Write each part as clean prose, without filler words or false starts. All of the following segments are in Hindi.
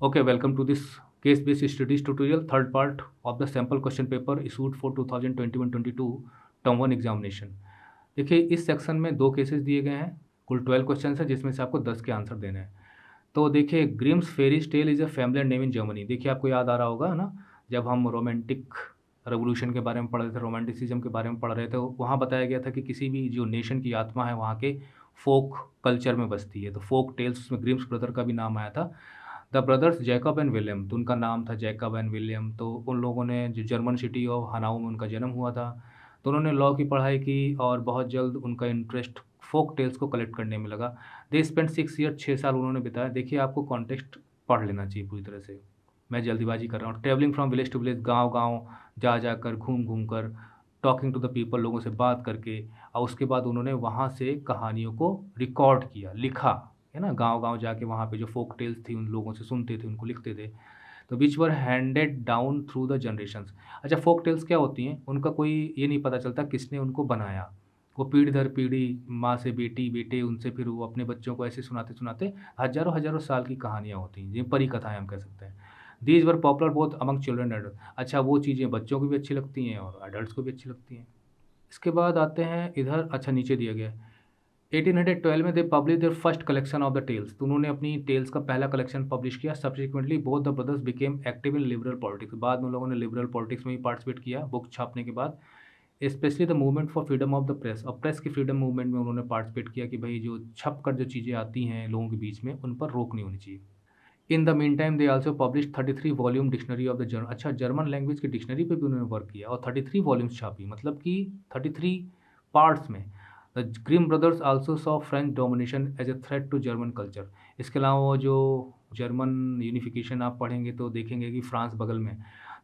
Okay, welcome to this case-based studies tutorial, third part of the sample question paper issued for 2021-22 term 1 examination. देखिए इस सेक्शन में 2 केसेस दिए गए हैं, कुल 12 क्वेश्चंस हैं जिसमें से आपको 10 के आंसर देने हैं। तो देखिए Grimm's fairies tale is a familiar name in Germany. देखिए आपको याद आ रहा होगा ना, जब हम रोमांटिक रेवोल्यूशन के बारे में पढ़ रहे थे, रोमांटिसिज्म के बारे में पढ़ रहे थे, वहाँ बताया गया था कि किसी भी जो नेशन की आत्मा है वहाँ के फोक कल्चर में बसती है। तो फोक टेल्स उसमें ग्रिम्स ब्रदर का भी नाम आया था। The brothers Jacob and William, तो उनका नाम था जैकब एंड विलियम। तो उन लोगों ने जो जर्मन सिटी ऑफ हनाऊ में उनका जन्म हुआ था, तो उन्होंने लॉ की पढ़ाई की और बहुत जल्द उनका इंटरेस्ट फोक टेल्स को कलेक्ट करने में लगा। दे स्पेंड 6 ईयर, 6 साल उन्होंने बिताया। देखिए आपको कॉन्टेक्स्ट पढ़ लेना चाहिए पूरी तरह से, मैं जल्दीबाजी कर रहा हूँ। Travelling from village to village, गाँव गाँव जा जाकर, घूम घूम कर, टॉकिंग टू द पीपल, लोगों से बात करके, और उसके बाद उन्होंने वहाँ से कहानियों को रिकॉर्ड किया, लिखा, है ना? गाँव-गाँव जाके वहाँ पे जो फ़ोक टेल्स थी उन लोगों से सुनते थे, उनको लिखते थे। तो which were handed down through the generations. अच्छा, फ़ोक टेल्स क्या होती हैं? उनका कोई ये नहीं पता चलता किसने उनको बनाया। वो पीढ़ी दर पीढ़ी, माँ से बेटी, बेटे उनसे फिर वो अपने बच्चों को ऐसे सुनाते-सुनाते हज़ारों-हज़ारों साल की कहानियाँ होती हैं, जिन्हें परी कथाएँ हम कह सकते हैं। These were popular both among children and adult. अच्छा, वो चीज़ें बच्चों को भी अच्छी लगती हैं और एडल्ट्स को भी अच्छी लगती हैं। इसके बाद आते हैं इधर, अच्छा नीचे दिया गया है 1812 में they publish their first collection of the tales. तो उन्होंने अपनी टेल्स का पहला कलेक्शन पब्लिश किया। Subsequently both the brothers became active in liberal politics. बाद में उन लोगों ने लिबरल पॉलिटिक्स में भी पार्टिसिपेट किया बुक छापने के बाद। Specially the movement for freedom of the press, और प्रेस की फ्रीडम मूवमेंट में उन्होंने पार्टिसिपेट किया कि भाई जो छप कर जो चीज़ें आती हैं लोगों के बीच में, उन पर रोक नहीं होनी चाहिए। In the mean time they also publish 33 volume dictionary of the German. अच्छा, जर्मन लैंग्वेज की डिक्शनरी पे भी उन्होंने वर्क किया और 33 वॉल्यूम्स छापी, मतलब कि 33 पार्ट्स में। The Grimm brothers also saw French domination as a threat to German culture. इसके अलावा वो जो जर्मन यूनिफिकेशन आप पढ़ेंगे तो देखेंगे कि फ्रांस बगल में,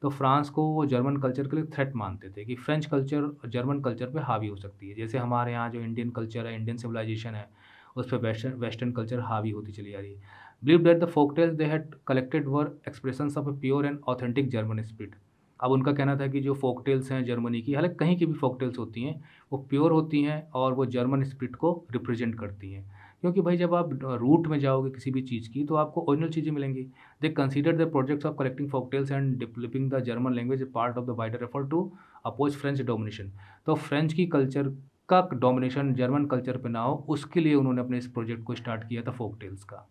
तो फ्रांस को वो जर्मन कल्चर के लिए थ्रेट मानते थे कि फ्रेंच कल्चर जर्मन कल्चर पे हावी हो सकती है। जैसे हमारे यहाँ जो इंडियन कल्चर है, इंडियन सिविलाइजेशन है, उस पे वेस्टर्न कल्चर हावी होती चली जा रही है। Believed that the folktales they had collected were expressions of a pure and authentic German spirit। अब उनका कहना था कि जो फोक टेल्स हैं जर्मनी की, हालाँकि कहीं की भी फोक टेल्स होती हैं, वो प्योर होती हैं और वो जर्मन स्पिरिट को रिप्रेजेंट करती हैं। क्योंकि भाई जब आप रूट में जाओगे किसी भी चीज़ की तो आपको ओरिजिनल चीज़ें मिलेंगी। They consider the projects of collecting folk tales and developing the German language a part of the wider effort to oppose French domination. तो फ्रेंच की कल्चर का डोमिनेशन जर्मन कल्चर पे ना हो, उसके लिए उन्होंने अपने इस प्रोजेक्ट को स्टार्ट किया था फोक टेल्स का।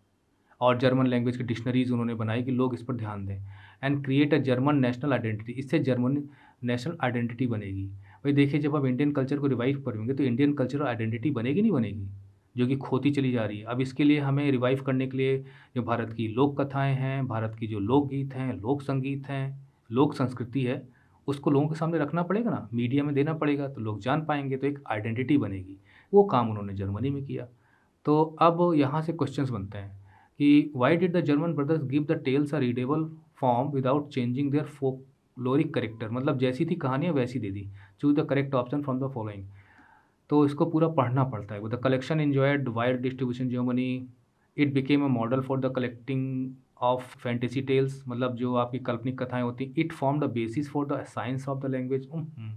और जर्मन लैंग्वेज की डिक्शनरीज़ उन्होंने बनाई कि लोग इस पर ध्यान दें। And create a German national identity, इससे जर्मन नेशनल आइडेंटिटी बनेगी। भाई देखिए जब आप इंडियन कल्चर को रिवाइव करेंगे तो इंडियन कल्चरल आइडेंटिटी बनेगी नहीं बनेगी, जो कि खोती चली जा रही है। अब इसके लिए हमें रिवाइव करने के लिए जो भारत की लोक कथाएँ हैं, भारत की जो लोकगीत हैं, लोक संगीत हैं, लोक संस्कृति है, उसको लोगों के सामने रखना पड़ेगा ना, मीडिया में देना पड़ेगा तो लोग जान पाएँगे, तो एक आइडेंटिटी बनेगी। वो काम उन्होंने जर्मनी में किया। तो अब यहाँ से क्वेश्चंस बनते हैं कि why did the German brothers give the tales a readable form without changing their folkloric character. मतलब जैसी थी कहानियाँ वैसी दे दी। Choose the correct option from the following. तो इसको पूरा पढ़ना पड़ता है। The collection enjoyed wide distribution Germany, it became a model for the collecting of fantasy tales, मतलब जो आपकी काल्पनिक कथाएं होती हैं। It form the basis for the science of the language.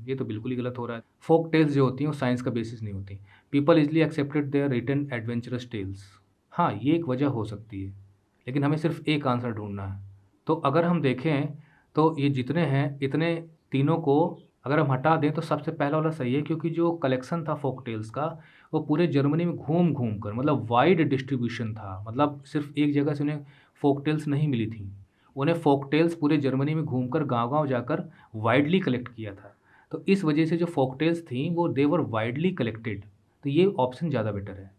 ये तो बिल्कुल ही गलत हो रहा है। फोक टेल्स जो होती हैं वो साइंस का बेसिस नहीं होती। People easily accepted their written adventurous tales. हाँ, ये एक वजह हो सकती है, लेकिन हमें सिर्फ एक आंसर ढूंढना है। तो अगर हम देखें तो ये जितने हैं इतने तीनों को अगर हम हटा दें तो सबसे पहला वाला सही है, क्योंकि जो कलेक्शन था फोक टेल्स का वो पूरे जर्मनी में घूम-घूम कर, मतलब वाइड डिस्ट्रीब्यूशन था। मतलब सिर्फ़ एक जगह से उन्हें फोक टेल्स नहीं मिली थी। उन्हें फोक टेल्स पूरे जर्मनी में घूमकर गाँव-गाँव जाकर वाइडली कलेक्ट किया था। तो इस वजह से जो फोक टेल्स थीं वो दे वर वाइडली कलेक्टेड। तो ये ऑप्शन ज़्यादा बेटर है।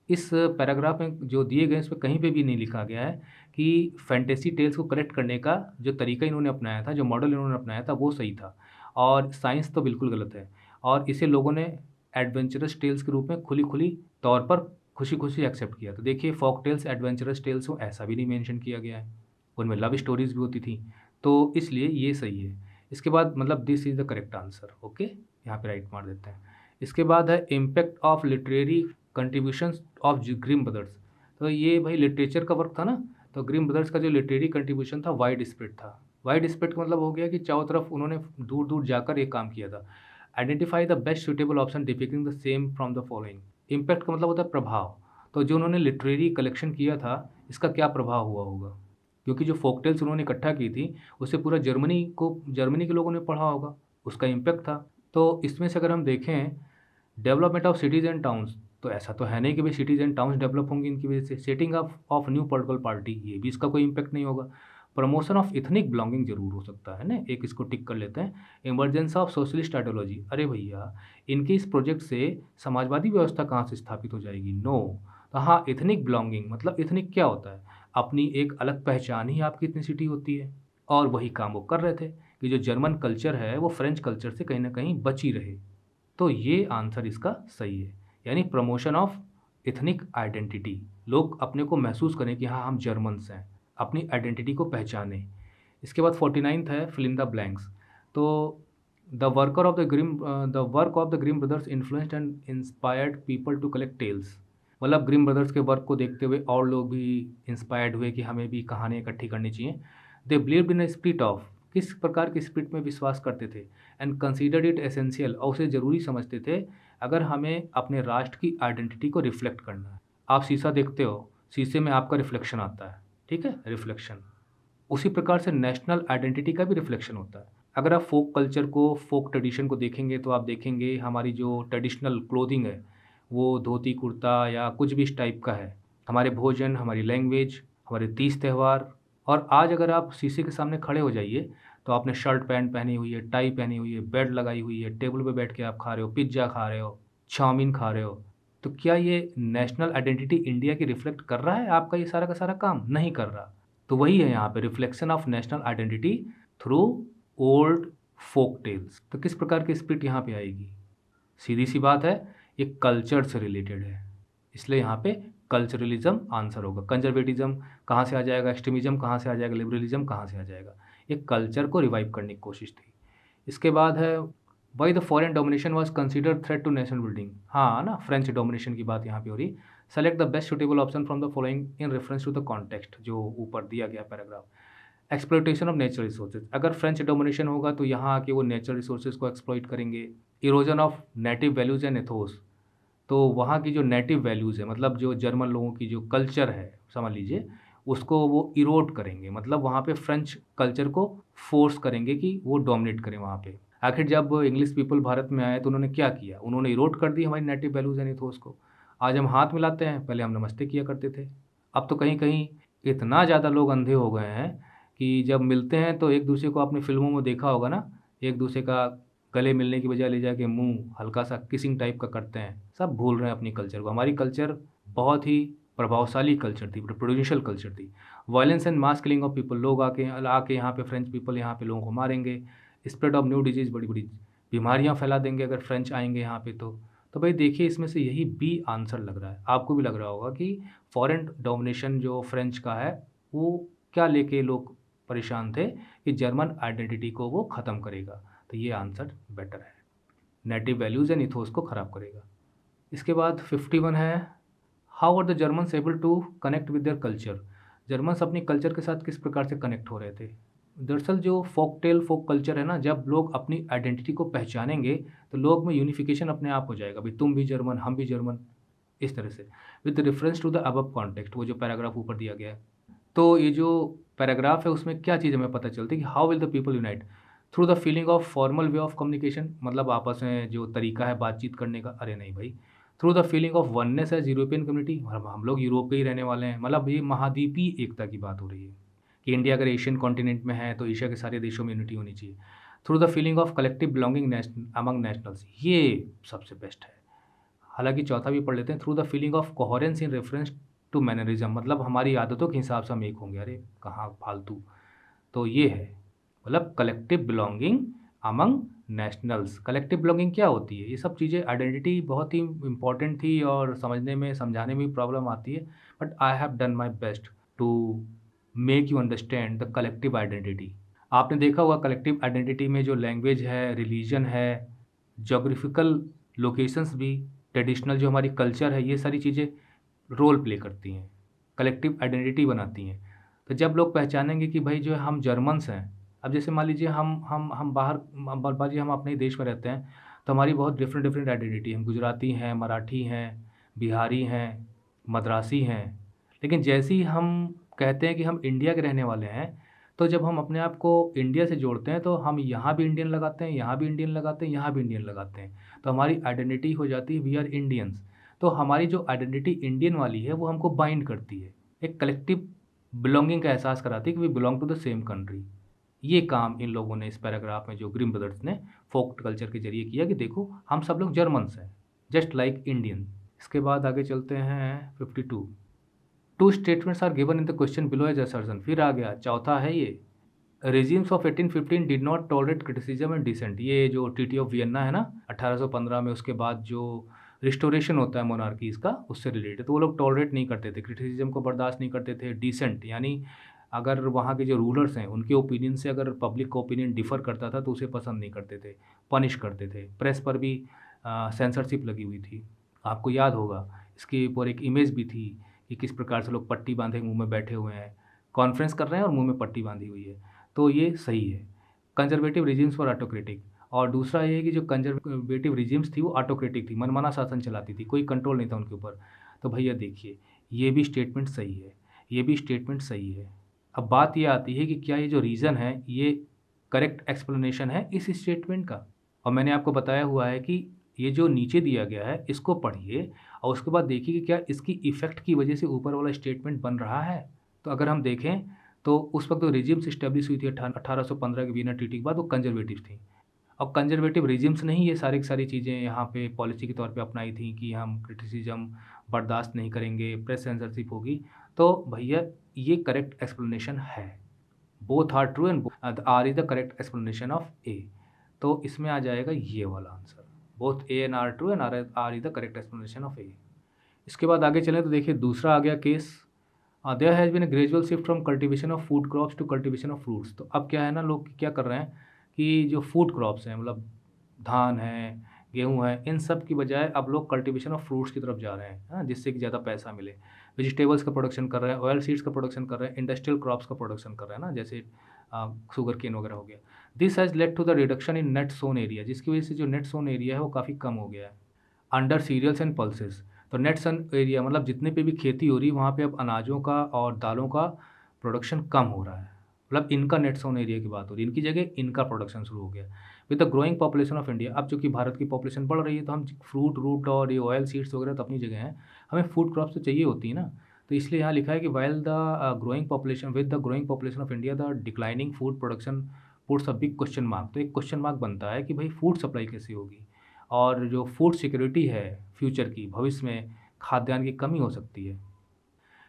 इस पैराग्राफ में जो दिए गए हैं इसमें कहीं पे भी नहीं लिखा गया है कि फैंटेसी टेल्स को कलेक्ट करने का जो तरीका इन्होंने अपनाया था, जो मॉडल इन्होंने अपनाया था वो सही था, और साइंस तो बिल्कुल गलत है। और इसे लोगों ने एडवेंचरस टेल्स के रूप में खुली-खुली तौर पर खुशी-खुशी एक्सेप्ट किया। तो देखिए फोक टेल्स एडवेंचरस टेल्स हो ऐसा भी नहीं मेंशन किया गया है। उनमें लव स्टोरीज़ भी होती थी। तो इसलिए ये सही है। इसके बाद मतलब this is the correct answer. Okay, यहाँ पे राइट मार देते हैं। इसके बाद है impact of literary contributions of Grimm brothers. तो ये भाई लिटरेचर का वर्क था ना, तो ग्रिम ब्रदर्स का जो लिटरेरी कंट्रीब्यूशन था वाइड स्प्रेड था। वाइड स्प्रेड का मतलब हो गया कि चारों तरफ उन्होंने दूर-दूर जाकर ये काम किया था। Identify the best suitable option depicting the same from the following. Impact का मतलब होता है प्रभाव। तो जो उन्होंने लिटरेरी कलेक्शन किया था, इसका क्या प्रभाव हुआ होगा? क्योंकि जो फोकटेल्स उन्होंने इकट्ठा की थी उससे पूरा जर्मनी के लोगों ने पढ़ा होगा, उसका इम्पैक्ट था। तो इसमें से अगर हम देखें development of cities and towns, तो ऐसा तो है नहीं कि भाई सिटीज़ एंड टाउन्स डेवलप होंगी इनकी वजह से। Setting of new political party, ये भी इसका कोई इम्पैक्ट नहीं होगा। प्रमोशन ऑफ इथनिक बिलोंगिंग जरूर हो सकता है ना, एक इसको टिक कर लेते हैं। इमरजेंस ऑफ सोशलिस्ट आइडियोलॉजी, अरे भैया इनके इस प्रोजेक्ट से समाजवादी व्यवस्था कहाँ से स्थापित हो जाएगी, नो। तो हाँ, इथनिक बिलोंगिंग मतलब इथनिक क्या होता है, अपनी एक अलग पहचान ही आपकी इथनिसिटी होती है। और वही काम वो कर रहे थे कि जो जर्मन कल्चर है वो फ्रेंच कल्चर से कहीं ना कहीं बची रहे। तो ये आंसर इसका सही है, यानी प्रमोशन ऑफ इथनिक आइडेंटिटी, लोग अपने को महसूस करें कि हाँ हम जर्मन्स हैं, अपनी आइडेंटिटी को पहचानें। इसके बाद 49th है फिल इन द ब्लैंक्स। तो the work of the Grimm brothers influenced and inspired people to collect tales, मतलब ग्रिम ब्रदर्स के वर्क को देखते हुए और लोग भी इंस्पायर्ड हुए कि हमें भी कहानियाँ इकट्ठी करनी चाहिए। They believed in a spirit of, किस प्रकार के स्पिरिट में विश्वास करते थे, एंड कंसीडर्ड इट एसेंशियल, और उसे ज़रूरी समझते थे अगर हमें अपने राष्ट्र की आइडेंटिटी को रिफ्लेक्ट करना है। आप शीशा देखते हो, शीशे में आपका रिफ्लेक्शन आता है, ठीक है, रिफ्लेक्शन। उसी प्रकार से नेशनल आइडेंटिटी का भी रिफ्लेक्शन होता है। अगर आप फोक कल्चर को, फोक ट्रेडिशन को देखेंगे तो आप देखेंगे हमारी जो ट्रेडिशनल क्लोथिंग है वो धोती कुर्ता या कुछ भी इस टाइप का है। हमारे भोजन, हमारी लैंग्वेज, हमारे तीज त्यौहार। और आज अगर आप शीशे के सामने खड़े हो जाइए तो आपने शर्ट पैंट पहनी हुई है, टाई पहनी हुई है, बेल्ट लगाई हुई है, टेबल पे बैठ के आप खा रहे हो, पिज्ज़ा खा रहे हो, चाउमीन खा रहे हो, तो क्या ये नेशनल आइडेंटिटी इंडिया की रिफ्लेक्ट कर रहा है? आपका ये सारा का सारा काम नहीं कर रहा। तो वही है यहाँ पे reflection of national identity through old folk tales. तो किस प्रकार की स्पिरिट यहाँ पे आएगी? सीधी सी बात है, ये कल्चर से रिलेटेड है, इसलिए यहाँ पे कल्चरलिज्म आंसर होगा। कंजर्वेटिज्म कहाँ से आ जाएगा, एक्सट्रीमिज्म कहाँ से आ जाएगा, लिबरलिज्म कहाँ से आ जाएगा? ये कल्चर को रिवाइव करने की कोशिश थी। इसके बाद है why the foreign domination was considered threat to national building. हाँ ना, फ्रेंच डोमिनेशन की बात यहाँ पे हो रही। Select the best suitable option from the following in reference to the context, जो ऊपर दिया गया paragraph. Exploitation of natural resources, अगर फ्रेंच डोमिनेशन होगा तो यहाँ आके वो नेचुरल रिसोर्सेज को एक्सप्लॉइट करेंगे। Erosion of native values and ethos, तो वहाँ की जो नेटिव वैल्यूज़ है, मतलब जो जर्मन लोगों की जो कल्चर है समझ लीजिए, उसको वो इरोड करेंगे, मतलब वहाँ पे फ्रेंच कल्चर को फोर्स करेंगे कि वो डोमिनेट करें वहाँ पे। आखिर जब इंग्लिश पीपल भारत में आए तो उन्होंने क्या किया? उन्होंने इरोड कर दी हमारी नेटिव वैल्यूज़ एंड इथोस को। आज हम हाथ मिलाते हैं, पहले हम नमस्ते किया करते थे। अब तो कहीं कहीं इतना ज़्यादा लोग अंधे हो गए हैं कि जब मिलते हैं तो एक दूसरे को, आपने फिल्मों में देखा होगा ना, एक दूसरे का गले मिलने की बजाय ले जाके मुंह हल्का सा किसिंग टाइप का करते हैं। सब भूल रहे हैं अपनी कल्चर को। हमारी कल्चर बहुत ही प्रभावशाली कल्चर थी, प्रोडिशियल कल्चर थी। Violence and mass killing of people, लोग आके यहाँ पे फ्रेंच पीपल यहाँ पे लोगों को मारेंगे। स्प्रेड ऑफ न्यू डिजीज़, बड़ी बड़ी बीमारियाँ फैला देंगे अगर फ्रेंच आएंगे यहाँ पे तो भाई देखिए इसमें से यही बी आंसर लग रहा है। आपको भी लग रहा होगा कि फॉरेन डोमिनेशन जो फ्रेंच का है वो क्या लेके लोग परेशान थे कि जर्मन आइडेंटिटी को वो ख़त्म करेगा। तो ये आंसर बेटर है, नेटिव वैल्यूज़ एंड इथोस को ख़राब करेगा। इसके बाद 51 है how are the Germans able to connect with their culture, Germans अपनी कल्चर के साथ किस प्रकार से कनेक्ट हो रहे थे? दरअसल जो फोक कल्चर है ना, जब लोग अपनी आइडेंटिटी को पहचानेंगे तो लोग में यूनिफिकेशन अपने आप हो जाएगा, भाई तुम भी जर्मन, हम भी जर्मन, इस तरह से। With reference to the above context, वो जो पैराग्राफ ऊपर दिया गया है, तो ये जो पैराग्राफ है उसमें क्या चीज़ हमें पता चलती है कि how will the people unite through the feeling of formal way of communication, मतलब आपस में जो तरीका है बातचीत करने का, अरे नहीं भाई, through the feeling of oneness as European community, हम लोग यूरोप के ही रहने वाले हैं, मतलब ये महाद्वीपीय एकता की बात हो रही है कि इंडिया अगर एशियन कॉन्टिनेंट में है तो एशिया के सारे देशों में यूनिटी होनी चाहिए। Through the feeling of collective belonging among nationals, ये सबसे बेस्ट है। हालांकि चौथा भी पढ़ लेते हैं, through the feeling of coherence in reference to mannerism, मतलब हमारी आदतों के हिसाब से हम एक होंगे, अरे कहाँ फालतू। तो ये है, मतलब collective belonging among nationals. Collective belonging क्या होती है? ये सब चीज़ें, आइडेंटिटी बहुत ही इंपॉर्टेंट थी और समझने में समझाने में भी प्रॉब्लम आती है, but I have done my best to make you understand the collective identity. आपने देखा होगा कलेक्टिव आइडेंटिटी में जो लैंग्वेज है, रिलीजन है, जोग्राफिकल लोकेशंस भी, ट्रेडिशनल जो हमारी कल्चर है, ये सारी चीज़ें रोल प्ले करती हैं, कलेक्टिव आइडेंटिटी बनाती हैं। तो जब लोग पहचानेंगे कि भाई जो है हम जर्मन्स हैं, अब जैसे मान लीजिए हम बाहर, बाजी हम अपने ही देश में रहते हैं तो हमारी बहुत डिफरेंट आइडेंटिटी है, हम गुजराती हैं, मराठी हैं, बिहारी हैं, मद्रासी हैं, लेकिन जैसे ही हम कहते हैं कि हम इंडिया के रहने वाले हैं, तो जब हम अपने आप को इंडिया से जोड़ते हैं तो हम यहाँ भी इंडियन लगाते हैं, यहाँ भी इंडियन लगाते हैं, यहाँ भी इंडियन लगाते हैं। तो हमारी आइडेंटिटी हो जाती है वी आर इंडियंस। तो हमारी जो आइडेंटिटी इंडियन वाली है वो हमको बाइंड करती है, एक कलेक्टिव बिलॉन्गिंग का एहसास कराती है कि we belong to the same country. ये काम इन लोगों ने इस पैराग्राफ में जो ग्रिम ब्रदर्स ने फोक कल्चर के जरिए किया कि देखो हम सब लोग जर्मन्स हैं, जस्ट लाइक इंडियन। इसके बाद आगे चलते हैं 52। Two statements are given in the question below as assertion. फिर आ गया चौथा है ये, regimes of 1815 did not tolerate criticism and dissent. ये जो ट्रीटी ऑफ वियन्ना है ना 1815 में, उसके बाद जो रिस्टोरेशन होता है मोनार्कीज़ का, उससे रिलेटेड, तो वो लोग टॉलरेट नहीं करते थे, क्रिटिसिज्म को बर्दाश्त नहीं करते थे। डिसेंट यानी अगर वहाँ के जो रूलर्स हैं उनके ओपिनियन से अगर पब्लिक का ओपिनियन डिफ़र करता था तो उसे पसंद नहीं करते थे, पनिश करते थे। प्रेस पर भी सेंसरशिप लगी हुई थी, आपको याद होगा। इसके ऊपर एक इमेज भी थी कि किस प्रकार से लोग पट्टी बांधे मुंह में बैठे हुए हैं, कॉन्फ्रेंस कर रहे हैं और मुंह में पट्टी बांधी हुई है। तो ये सही है। Conservative regimes for autocratic. और दूसरा ये है कि जो कंजर्वेटिव रिजिम्स थी वो ऑटोक्रेटिक थी, मनमाना शासन चलाती थी, कोई कंट्रोल नहीं था उनके ऊपर। तो भैया देखिए ये भी स्टेटमेंट सही है, ये भी स्टेटमेंट सही है। अब बात ये आती है कि क्या ये जो रीज़न है ये करेक्ट एक्सप्लेनेशन है इस स्टेटमेंट का। और मैंने आपको बताया हुआ है कि ये जो नीचे दिया गया है इसको पढ़िए और उसके बाद देखिए कि क्या इसकी इफ़ेक्ट की वजह से ऊपर वाला स्टेटमेंट बन रहा है। तो अगर हम देखें तो उस वक्त जो रिजिम्स इस्टेब्लिश हुई थी 1815 के वियना ट्रीटी के बाद, वो कंजर्वेटिव थी। अब कंजर्वेटिव रिजिम्स ने ही ये सारी की सारी चीज़ें यहाँ पे पॉलिसी के तौर पे अपनाई थी कि हम क्रिटिसिज्म बर्दाश्त नहीं करेंगे, प्रेस सेंसरशिप होगी। तो भैया ये करेक्ट एक्सप्लेनेशन है। Both are true and R is the correct explanation of A. तो इसमें आ जाएगा ये वाला answer, both A and R true and R is the correct explanation of A. इसके बाद आगे चलें तो देखिए दूसरा आ गया case, there has been a gradual shift from cultivation of food crops to cultivation of fruits. तो अब क्या है ना, लोग क्या कर रहे हैं कि जो फूड क्रॉप्स हैं, मतलब धान है, गेहूँ है, इन सब की बजाय अब लोग कल्टिवेशन ऑफ फ्रूट्स की तरफ जा रहे हैं, हाँ, जिससे कि ज़्यादा पैसा मिले। वेजिटेबल्स का प्रोडक्शन कर रहे हैं, ऑयल सीड्स का प्रोडक्शन कर रहे हैं, इंडस्ट्रियल क्रॉप्स का प्रोडक्शन कर रहे हैं ना, जैसे शुगर केन वगैरह हो गया। This has led to the reduction in net sown area, जिसकी वजह से जो नेट सोन एरिया है वो काफ़ी कम हो गया है। अंडर सीरियल्स एंड पल्सेस, तो नेट सन एरिया मतलब जितने पे भी खेती हो रही है वहाँ पे अब अनाजों का और दालों का प्रोडक्शन कम हो रहा है, मतलब इनका नेट सोन एरिया की बात हो रही है, इनकी जगह इनका प्रोडक्शन शुरू हो गया with the growing population of India. अब चूँकि भारत की पॉपुलेशन बढ़ रही है तो हम फ्रूट रूट और ये ऑयल सीड्स वगैरह तो अपनी जगह हैं, हमें फूड क्रॉप्स तो चाहिए होती है ना। तो इसलिए यहाँ लिखा है कि while the growing population with the growing population of India the declining food production puts a big question mark. तो एक क्वेश्चन मार्क बनता है कि भाई फूड सप्लाई कैसे होगी, और जो फूड सिक्योरिटी है फ्यूचर की, भविष्य में खाद्यान्न की कमी हो सकती है।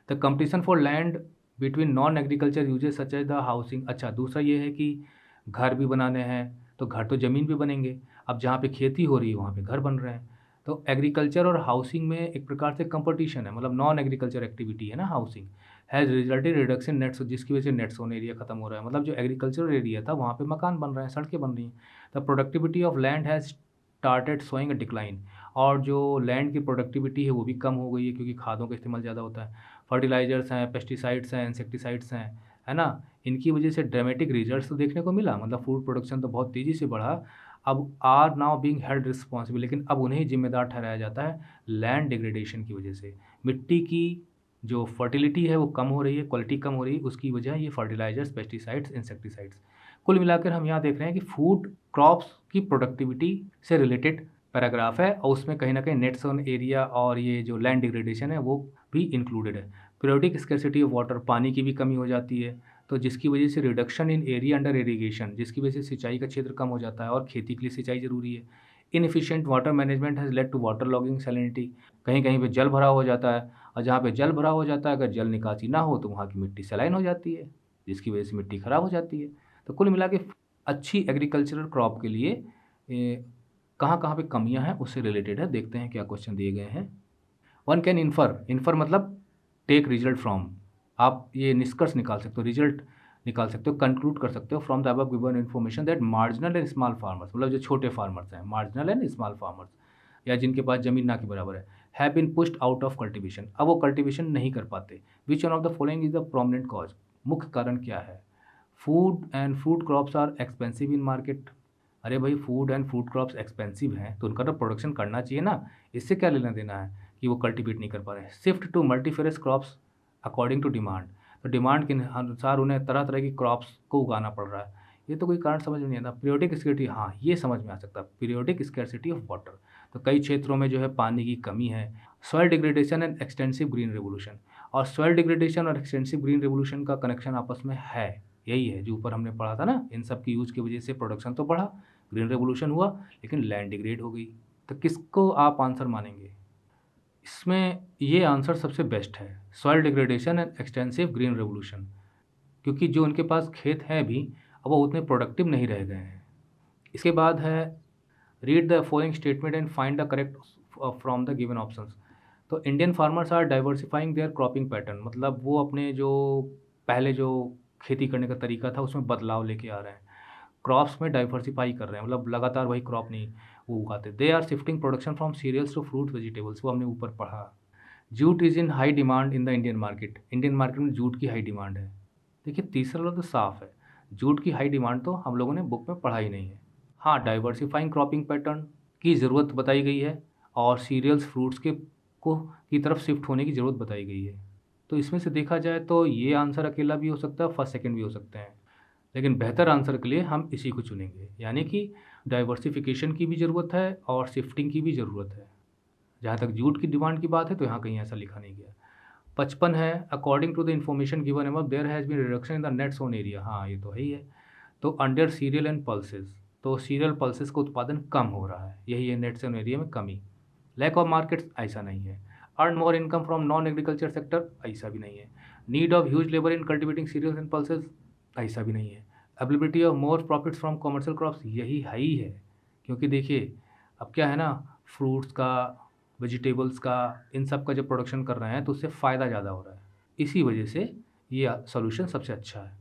The competition for land between non agriculture uses such as the housing. अच्छा, दूसरा ये है कि घर भी बनाने हैं तो घर तो ज़मीन पे बनेंगे, अब जहाँ पे खेती हो रही है वहाँ पे घर बन रहे हैं। तो एग्रीकल्चर और हाउसिंग में एक प्रकार से कंपटीशन है, मतलब नॉन एग्रीकल्चर एक्टिविटी है ना housing, has resulted reduction nets, जिसकी वजह से नेट सोन एरिया खत्म हो रहा है, मतलब जो एग्रीकल्चरल एरिया था वहाँ पे मकान बन रहे हैं, सड़कें बन रही हैं। The productivity of land has started showing a decline, और जो लैंड की प्रोडक्टिविटी है वो भी कम हो गई है क्योंकि खादों का इस्तेमाल ज़्यादा होता है। फर्टिलाइजर्स हैं, पेस्टिसाइड्स हैं, इंसेक्टिसाइड्स हैं, है ना, इनकी वजह से ड्रामेटिक रिजल्ट्स तो देखने को मिला, मतलब फूड प्रोडक्शन तो बहुत तेज़ी से बढ़ा। अब are now being held responsible, लेकिन अब उन्हें ही जिम्मेदार ठहराया जाता है लैंड डिग्रेडेशन की वजह से। मिट्टी की जो फर्टिलिटी है वो कम हो रही है, क्वालिटी कम हो रही है, उसकी वजह ये फर्टिलाइजर्स, पेस्टिसाइड्स, इंसेक्टिसाइड्स। कुल मिलाकर हम यहाँ देख रहे हैं कि फूड क्रॉप्स की प्रोडक्टिविटी से रिलेटेड पैराग्राफ है और उसमें कहीं न कहीं नेट सोन एरिया और ये जो लैंड डिग्रेडेशन है वो भी इंक्लूडेड है। पीरियोडिक स्कैरसिटी ऑफ वाटर, पानी की भी कमी हो जाती है, तो जिसकी वजह से reduction in area under irrigation, जिसकी वजह से सिंचाई का क्षेत्र कम हो जाता है और खेती के लिए सिंचाई ज़रूरी है। Inefficient water management has led to water logging salinity, कहीं-कहीं पे जल भरा हो जाता है और जहाँ पे जल भरा हो जाता है अगर जल निकासी ना हो तो वहाँ की मिट्टी सलाइन हो जाती है, जिसकी वजह से मिट्टी ख़राब हो जाती है। तो कुल मिला के अच्छी एग्रीकल्चरल क्रॉप के लिए कहाँ-कहाँ पे कमियाँ हैं उससे रिलेटेड है। देखते हैं क्या क्वेश्चन दिए गए हैं। वन कैन इन्फर, इन्फर मतलब टेक रिजल्ट फ्रॉम, आप ये निष्कर्ष निकाल सकते हो, रिजल्ट निकाल सकते हो, कंक्लूड कर सकते हो from the above given information that marginal and small farmers, मतलब जो छोटे फार्मर्स हैं, मार्जिनल एंड स्मॉल फार्मर्स, या जिनके पास ज़मीन ना के बराबर है, have been pushed out of cultivation, अब वो कल्टिवेशन नहीं कर पाते। Which one of the following is the prominent cause, मुख्य कारण क्या है। Food and fruit crops are expensive in market, अरे भाई food and fruit crops expensive हैं तो उनका तो प्रोडक्शन करना चाहिए ना, इससे क्या लेना देना है कि वो कल्टिवेट नहीं कर पा रहे हैं। Shift to multiferous crops according to demand, तो डिमांड के अनुसार उन्हें तरह तरह की क्रॉप्स को उगाना पड़ रहा है। ये तो कोई कारण समझ में नहीं आता। पीरियोडिक स्कैर्सिटी, हाँ ये समझ में आ सकता है, पीरियोडिक स्कैर्सिटी ऑफ वाटर। तो कई क्षेत्रों में जो है पानी की कमी है। Soil degradation and extensive green revolution, और सॉइल डिग्रेडेशन और एक्सटेंसिव ग्रीन रेवोल्यूशन का कनेक्शन आपस में है, यही है जो ऊपर हमने पढ़ा था ना। इन सब की यूज की वजह से प्रोडक्शन तो बढ़ा, ग्रीन रेवोल्यूशन हुआ, लेकिन लैंड डिग्रेड हो गई। तो किसको आप आंसर मानेंगे? इसमें ये आंसर सबसे बेस्ट है, soil degradation and extensive green revolution, क्योंकि जो उनके पास खेत हैं भी, अब वो उतने प्रोडक्टिव नहीं रह गए हैं। इसके बाद है read the following statement and find the correct from the given options. तो Indian farmers are diversifying their cropping pattern, मतलब वो अपने जो पहले जो खेती करने का तरीका था उसमें बदलाव लेके आ रहे हैं। क्रॉप्स में डाइवर्सिफाई कर रहे हैं, मतलब लगातार वही क्रॉप नहीं वो उगाते। They are shifting production from cereals to fruit vegetables, वो हमने ऊपर पढ़ा। Jute is in high demand in the Indian market, Indian market में जूट की हाई डिमांड है। देखिए तीसरा वाला तो साफ है, जूट की हाई डिमांड तो हम लोगों ने बुक में पढ़ा ही नहीं है। हाँ, डाइवर्सिफाइंग क्रॉपिंग पैटर्न की ज़रूरत बताई गई है, और सीरियल्स फ्रूट्स के को की तरफ शिफ्ट होने की ज़रूरत बताई गई है। तो इसमें से देखा जाए तो ये आंसर अकेला भी हो सकता है, फर्स्ट सेकंड भी हो सकते हैं, लेकिन बेहतर आंसर के लिए हम इसी को चुनेंगे, यानी कि डाइवर्सिफिकेशन की भी ज़रूरत है और शिफ्टिंग की भी ज़रूरत है। जहाँ तक जूट की डिमांड की बात है तो यहाँ कहीं ऐसा लिखा नहीं गया। 55 है, according to the information given above there has been reduction in the net sown area. हाँ, ये तो है ही है। तो अंडर सीरियल एंड पल्सेस, तो सीरियल पल्सेस का उत्पादन कम हो रहा है, यही है नेट सोन एरिया में कमी। लैक ऑफ मार्केट्स, ऐसा नहीं है। Earn more income from non agriculture sector, ऐसा भी नहीं है। Need of huge labour in cultivating cereals and pulses, ऐसा भी नहीं है। Availability of more profits from commercial crops, यही है ही है। क्योंकि देखिए अब क्या है ना, फ्रूट्स का, वेजिटेबल्स का, इन सब का जब प्रोडक्शन कर रहे हैं तो उससे फ़ायदा ज़्यादा हो रहा है, इसी वजह से ये सॉल्यूशन सबसे अच्छा है।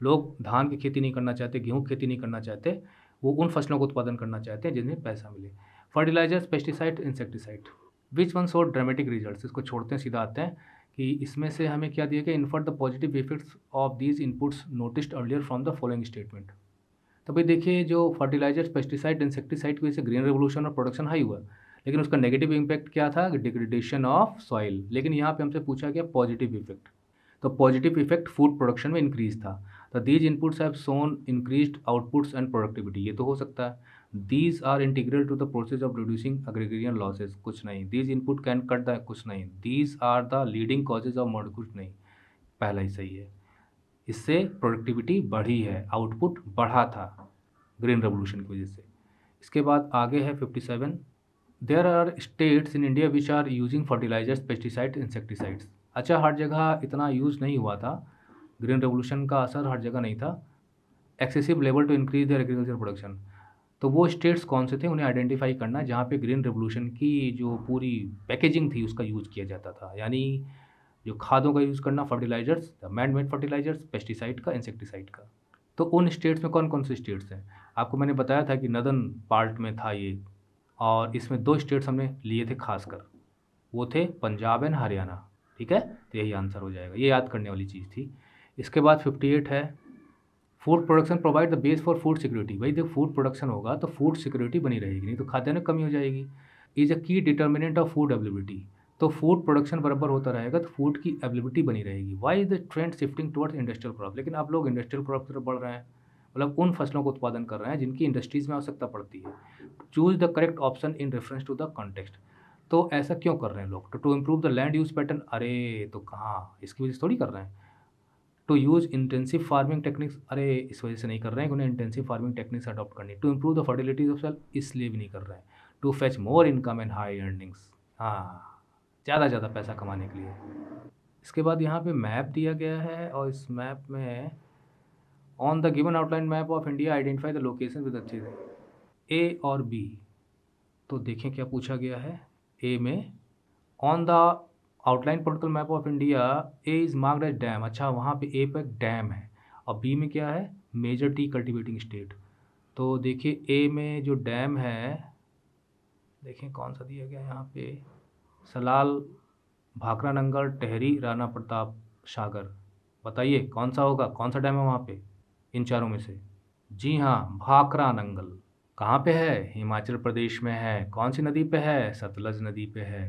लोग धान की खेती नहीं करना चाहते, गेहूँ की खेती नहीं करना चाहते, वो उन फसलों को उत्पादन करना चाहते हैं जिनमें पैसा मिले। Fertilizers, pesticide, insecticide, which one showed dramatic results, इसको छोड़ते हैं, सीधा आते हैं कि इसमें से हमें क्या दिया गया, infer the positive effects of these inputs noticed earlier from the following statement. तो भाई देखिए, जो फर्टिलाइजर्स, पेस्टिसाइड, इंसेक्टिसाइड की वजह से ग्रीन रेवोल्यूशन और प्रोडक्शन हाई हुआ, लेकिन उसका नेगेटिव इम्पैक्ट क्या था, डिग्रेडेशन ऑफ सॉइल। लेकिन यहाँ पे हमसे पूछा गया पॉजिटिव इफेक्ट, तो पॉजिटिव इफेक्ट फूड प्रोडक्शन में इंक्रीज था। तो these inputs have shown increased outputs and productivity, ये तो हो सकता है। These are integral to the process of reducing agrarian losses, कुछ नहीं। These input can cut the, कुछ नहीं। These are the leading causes of mud, कुछ नहीं। पहला ही सही है, इससे प्रोडक्टिविटी बढ़ी है, आउटपुट बढ़ा था ग्रीन रेवोल्यूशन की वजह से। इसके बाद आगे है 57, there are states in India which are using fertilizers, pesticides, insecticides. अच्छा, हर जगह इतना यूज़ नहीं हुआ था, ग्रीन रेवोल्यूशन का असर हर जगह नहीं था। Excessive level to increase their agriculture production, तो वो स्टेट्स कौन से थे उन्हें आइडेंटिफाई करना है जहाँ पे ग्रीन रेवोल्यूशन की जो पूरी पैकेजिंग थी उसका यूज़ किया जाता था, यानी जो खादों का यूज़ करना, fertilizers, man made fertilizers, pesticide का, इंसेक्टिसाइड का। तो उन स्टेट्स में कौन कौन से स्टेट्स हैं, आपको मैंने बताया था कि नदर्न पार्ट में था ये, और इसमें 2 स्टेट्स हमने लिए थे खासकर, वो थे पंजाब एंड हरियाणा। ठीक है, तो यही आंसर हो जाएगा, ये याद करने वाली चीज़ थी। इसके बाद 58 है, food production provide the base for food security. भाई जब फूड प्रोडक्शन होगा तो फूड सिक्योरिटी बनी रहेगी, नहीं तो खाद्यान्न कमी हो जाएगी। Is a key determinant of food availability, तो फूड प्रोडक्शन बराबर होता रहेगा तो फूड की अवेलेबिलिटी बनी रहेगी। Why is the trend shifting towards industrial crop, लेकिन आप लोग इंडस्ट्रियल क्रॉप की तरफ बढ़ रहे हैं, मतलब उन फसलों को उत्पादन कर रहे हैं जिनकी इंडस्ट्रीज़ में आवश्यकता पड़ती है। Choose the correct option in reference to the context, तो ऐसा क्यों कर रहे हैं लोग, to improve the land use pattern, अरे तो कहाँ, इसकी वजह से थोड़ी कर रहे हैं। To use intensive farming techniques, अरे इस वजह से नहीं कर रहे हैं कि उन्हें इंटेंसिव फार्मिंग टेक्निक्स अडॉप्ट करनी। To improve the fertility of soil, इसलिए भी नहीं कर रहे हैं। To fetch more income and high earnings, हाँ ज़्यादा पैसा कमाने के लिए। इसके बाद यहाँ पे मैप दिया गया है, और इस मैप में on the given outline map of India identify the location with अच्छे से ए और बी। तो देखें क्या पूछा गया है, ए में on the outline political map of India A is marked as dam. अच्छा, वहाँ पे ए पर एक डैम है, और बी में क्या है, मेजर टी कल्टिवेटिंग स्टेट। तो देखिए ए में जो डैम है, देखें कौन सा दिया गया है यहाँ पे, सलाल, भाखरा नंगल, टेहरी, राणा प्रताप सागर। बताइए कौन सा होगा, कौन सा डैम है वहाँ पे इन चारों में से? जी हाँ, भाखरा नंगल। कहाँ पे है, हिमाचल प्रदेश में है। कौन सी नदी पे है, सतलज नदी पे है।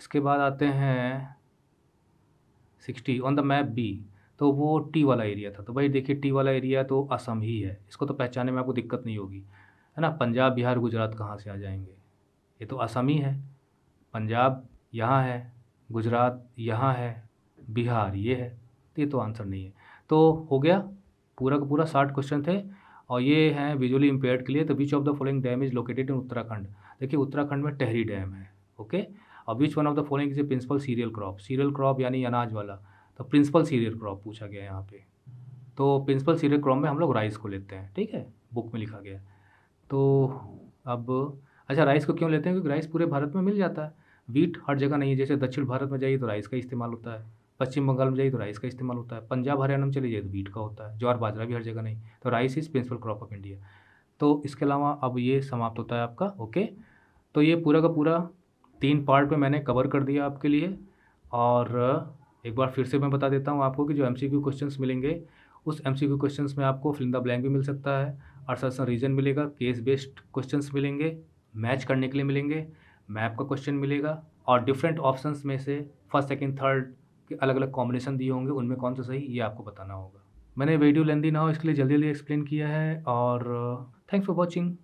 इसके बाद आते हैं 60 ऑन द मैप बी, तो वो टी वाला एरिया था। तो भाई देखिए टी वाला एरिया तो असम ही है, इसको तो पहचानने में आपको दिक्कत नहीं होगी, है ना। पंजाब बिहार गुजरात कहाँ से आ जाएंगे, ये तो असम ही है। पंजाब यहाँ है, गुजरात यहाँ है, बिहार ये है, तो ये तो आंसर नहीं है। तो हो गया पूरा का पूरा 60 क्वेश्चन थे, और ये हैं विजुअली इम्पेयर्ड के लिए। तो which of the following dam is located in Uttarakhand. देखिए उत्तराखंड में टेहरी डैम है, ओके। और which one of the following is a principal cereal crop. Cereal crop यानी अनाज वाला, तो प्रिंसिपल सीरियल क्रॉप पूछा गया है यहाँ पे। तो प्रिंसिपल सीरियल क्रॉप में हम लोग राइस को लेते हैं, ठीक है, बुक में लिखा गया है। तो अब अच्छा, राइस को क्यों लेते हैं, क्योंकि राइस पूरे भारत में मिल जाता है। वीट हर जगह नहीं है, जैसे दक्षिण भारत में जाइए तो राइस का इस्तेमाल होता है, पश्चिम बंगाल में जाइए तो राइस का इस्तेमाल होता है, पंजाब हरियाणा में चले जाइए तो वीट का होता है, ज्वार बाजरा भी हर जगह नहीं। तो rice is principal crop of India. तो इसके अलावा अब ये समाप्त होता है आपका, ओके। तो ये पूरा का पूरा 3 पार्ट में मैंने कवर कर दिया आपके लिए। और एक बार फिर से मैं बता देता हूँ आपको कि जो MCQ क्वेश्चंस मिलेंगे, उस MCQ क्वेश्चंस में आपको फिल इन द ब्लैंक भी मिल सकता है, असर्शन रीजन मिलेगा, केस बेस्ड क्वेश्चंस मिलेंगे, मैच करने के लिए मिलेंगे, मैप का क्वेश्चन मिलेगा, और डिफरेंट ऑप्शंस में से फर्स्ट सेकंड थर्ड के अलग अलग कॉम्बिनेशन दिए होंगे, उनमें कौन सा सही ये आपको बताना होगा। मैंने वीडियो लेंदी ना हो इसके लिए जल्दी जल्दी एक्सप्लेन किया है, और थैंक्स फॉर वॉचिंग।